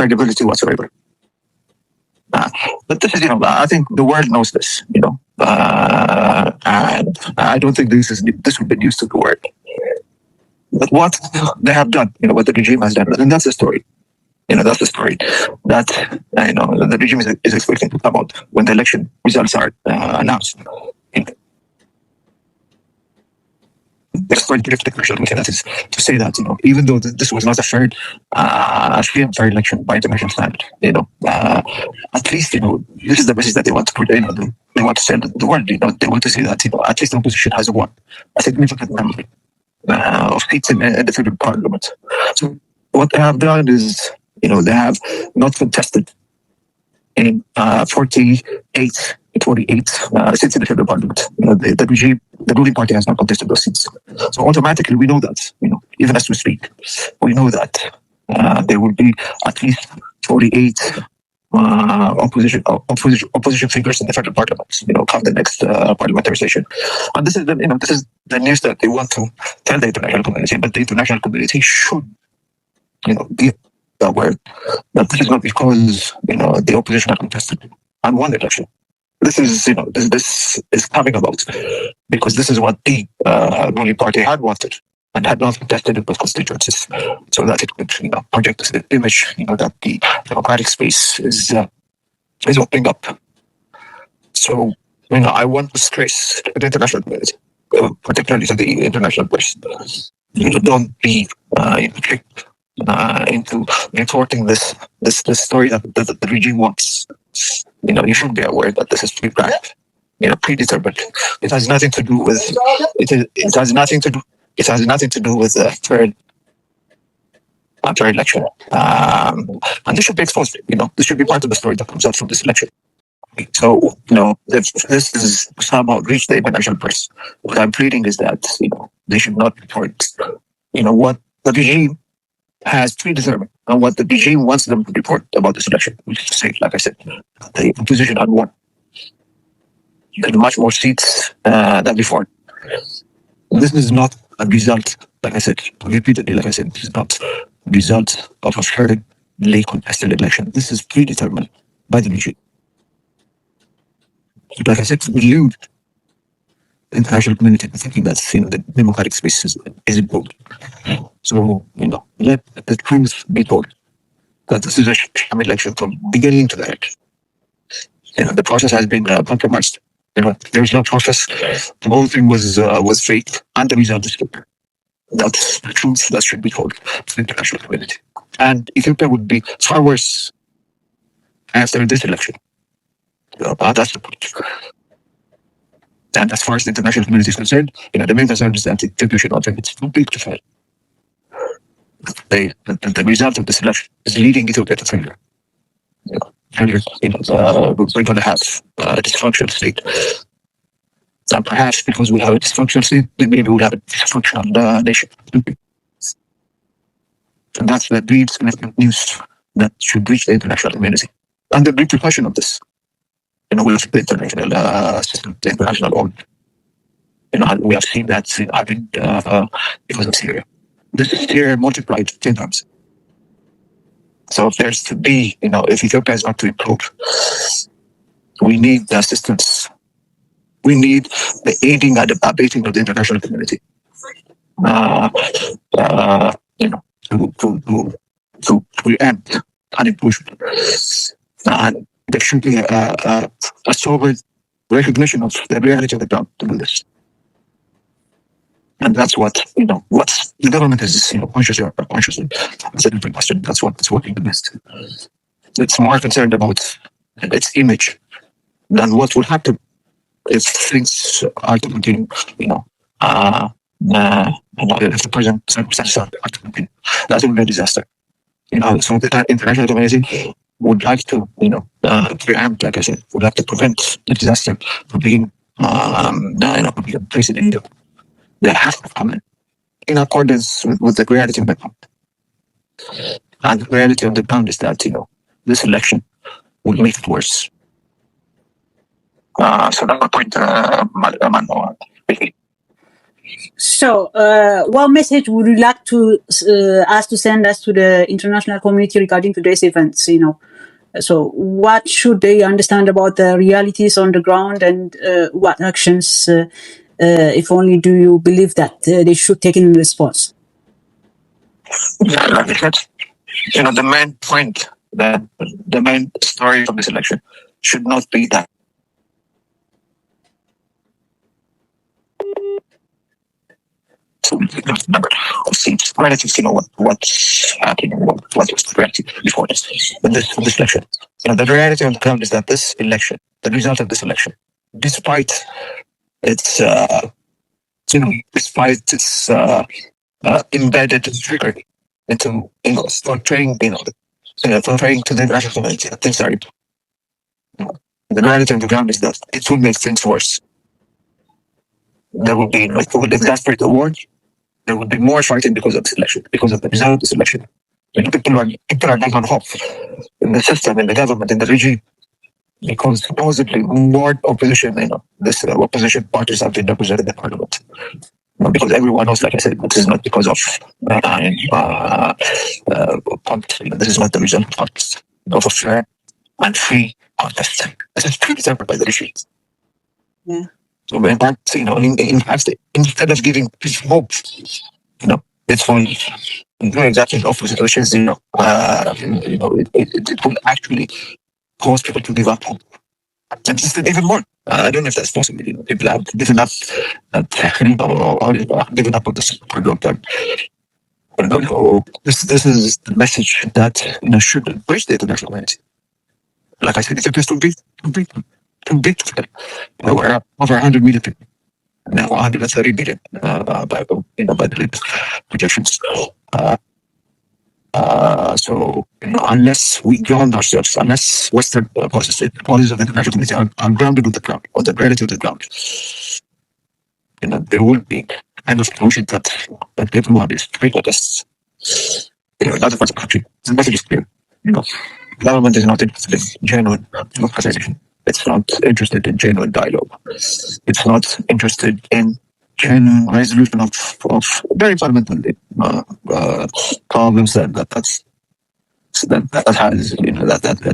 credibility whatsoever. But this is, I think the world knows this, and I don't think this would be news to the world. But what they have done, what the regime has done, and that's the story. That's the story that the regime is expecting to come out when the election results are announced. That is to say that even though this was not a fair election by international standard, at least this is the message that they want to put. They want to send the world. They want to say that at least the opposition has won a significant number of seats in the federal parliament. So what they have done is they have not contested in 48 seats in the federal parliament. The regime, the ruling party, has not contested those seats. So automatically, we know that, even as we speak, we know that there will be at least 48 opposition figures in the federal parliament. Come the next parliamentary session, and this is the news that they want to tell the international community. But the international community should, be aware that this is not because the opposition have contested and won the election. This is this is coming about because this is what the ruling party had wanted and had not contested in both constituencies, so that it could project this image that the democratic space is opening up. So I want to stress to the international community, particularly to the international press, don't be tricked into reporting this story that the regime wants. You should be aware that this is pre-planned, predetermined. It has nothing to do with it has nothing to do with a fair election, and this should be exposed. This should be part of the story that comes out from this election. So if this is somehow reached the international press, what I'm pleading is that they should not report what the regime has predetermined and what the regime wants them to report about this election, which is to say, like I said, the opposition had won. There are much more seats than before. This is not a result, like I said, repeatedly, this is not a result of a fairly contested election. This is predetermined by the regime. Like I said, we use the international community thinking that the democratic space is involved. So, let the truth be told that this is a sham election from beginning to the end. The process has been compromised. There is no process. The whole thing was fake, and the result is fake. That's the truth that should be told to the international community. And Ethiopia would be far worse after this election. That's the point. And as far as the international community is concerned, the main concern is that Ethiopia should not think it's too big to fail. The result of this election is leading Ethiopia to failure. We're going to have a dysfunctional state. And perhaps because we have a dysfunctional state, maybe we'll have a dysfunctional nation. And that's the real significant news that should reach the international community. And the repercussion of this, with the international system, the international order. We have seen that happening because of Syria. This is Syria multiplied 10 times. So if there's to be, if Ethiopia is not to improve, we need the assistance. We need the aiding and abetting of the international community. To preempt unemployment. And there should be a sober recognition of the reality of the ground to do this. And that's what, what the government is, consciously or unconsciously, that's a different question. That's what's working the best. It's more concerned about its image than what will happen if things are to continue, if the present circumstances are to continue. That will be a disaster. So the international community would like to, preempt, like I said, would like to prevent the disaster from being, precedent. They have to come in accordance with the reality of the ground. And the reality of the ground is that, this election will make it worse. So that's the point, So, what message would you like to us to send us to the international community regarding today's events? So what should they understand about the realities on the ground, and what actions, if only, do you believe that they should take in response? Yeah, like I said, the main point, the main story of this election should not be that. So number of seats relative to what's happening, what was the reality before this. But this election, the reality on the ground is that this election, the result of this election, despite its embedded trigger into portraying portraying to the international community that things are the reality on the ground is that it will make things worse. There will be it will exasperate the war. There will be more fighting because of this election, because of the result of this election. People are not on hope in the system, in the government, in the regime, because supposedly more opposition, this opposition parties have been represented in parliament. Because everyone knows, like I said, this is not because of politics. This is not the result of a fair and free contest. This is predetermined by the regime. Yeah. So in fact, in fact, instead of giving people hope, it's going to do exactly the opposite, which is, it will actually cause people to give up hope. And just even more. I don't know if that's possible. People have given up, given up on this for a long time. But this is the message that should bridge the international community. Like I said, Ethiopia is too big for them. We're over 100 million people. Now 130 billion by the latest projections. So unless we ground ourselves, unless Western policies of the international community are grounded on the ground, or the reality of the ground, there will be kind of notion that everyone is treated as in other parts of the country. The message is clear. Government is not interested in genuine democratization. It's not interested in genuine dialogue. It's not interested in genuine resolution of very fundamental problems that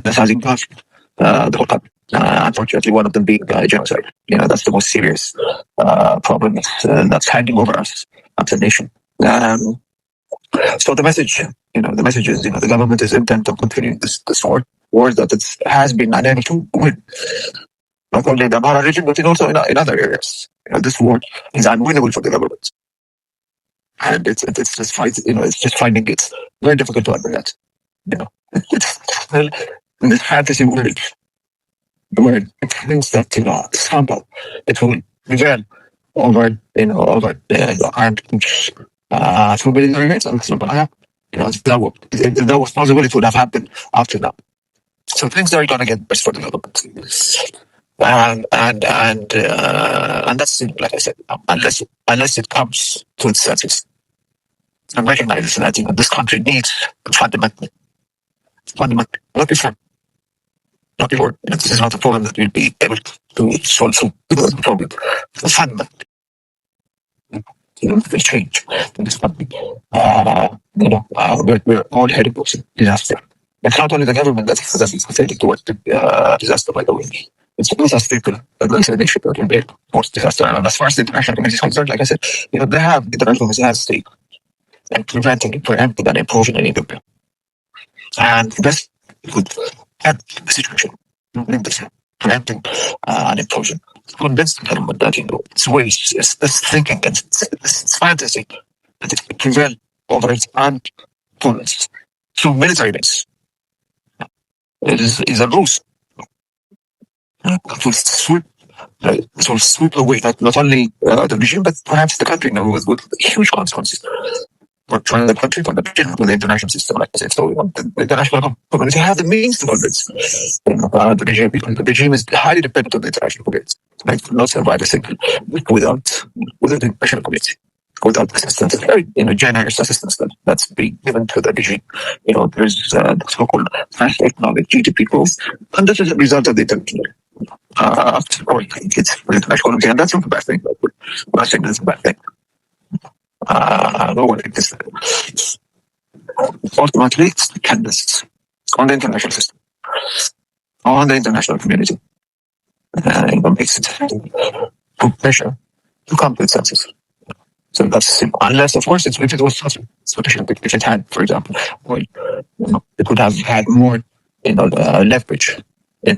has engulfed the whole country. Unfortunately, one of them being genocide. That's the most serious problem that's hanging over us as a nation. So the message, is, the government is intent on continuing this war that it has been unable to win. Not only in the Amhara region, but also in other areas. This war is unwinnable for the government, and it's just it's just finding it very difficult to understand. It's still in this fantasy world where it thinks that somehow it will prevail over the armed through military means. If that was possible, it would have happened after that. So things are going to get worse for the government. And that's like I said, unless it comes to its senses and recognizes that this country needs fundamentally, not before. This is not a problem that we'll be able to solve. The problem, fundamentally, the change in this country. We're all heading towards disaster. It's not only the government that's heading towards disaster, by the way. It's also us people that they should be towards disaster. And as far as the international community is concerned, like I said, the international community has a stake in preventing an implosion in Ethiopia. And the best would help the situation, preventing an implosion. Convince the government that its ways, its thinking, and its fantasy that it can prevail over its armed opponents through military means. It is a ruse. It will sweep away not only the regime, but perhaps the country with huge consequences. For the country, for the region, for the international system, like I said. So the international community have the means to convince the regime, because the regime is highly dependent on the international community. Like, not survive a single week without the international community, without assistance, very generous assistance that's being given to the regime. There's so-called fast economic GDP growth, and this is a result of the international it's for the international community, and that's not a bad thing. I'm not saying that's a bad thing. No one like this. Ultimately, it's dependence on the international system, on the international community. Makes it put pressure to come to its senses. So that's simple. Unless, of course, if it was sufficient, if it had, for example, oil, it would have had more, leverage, between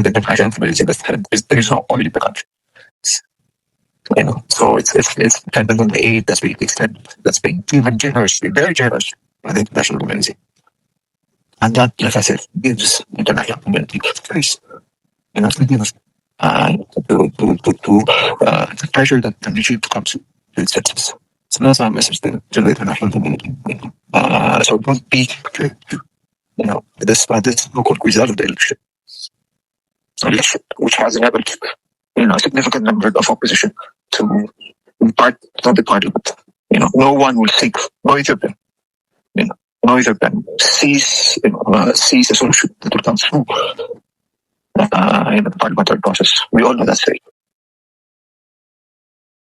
the international community. There's no oil in the country. So it's dependent on the aid that's being extended, that's being given generously, very generous by the international community. And that, like I said, gives the international community space, to give us to pressure that the regime to come to its senses. So that's my message to the international community. So don't be tricked, this so-called result of the election, which has enabled, a significant number of opposition to part of the parliament. No one will seek, no Ethiopian, no Ethiopian sees a solution that will come through in the parliamentary process. We all know that's safe.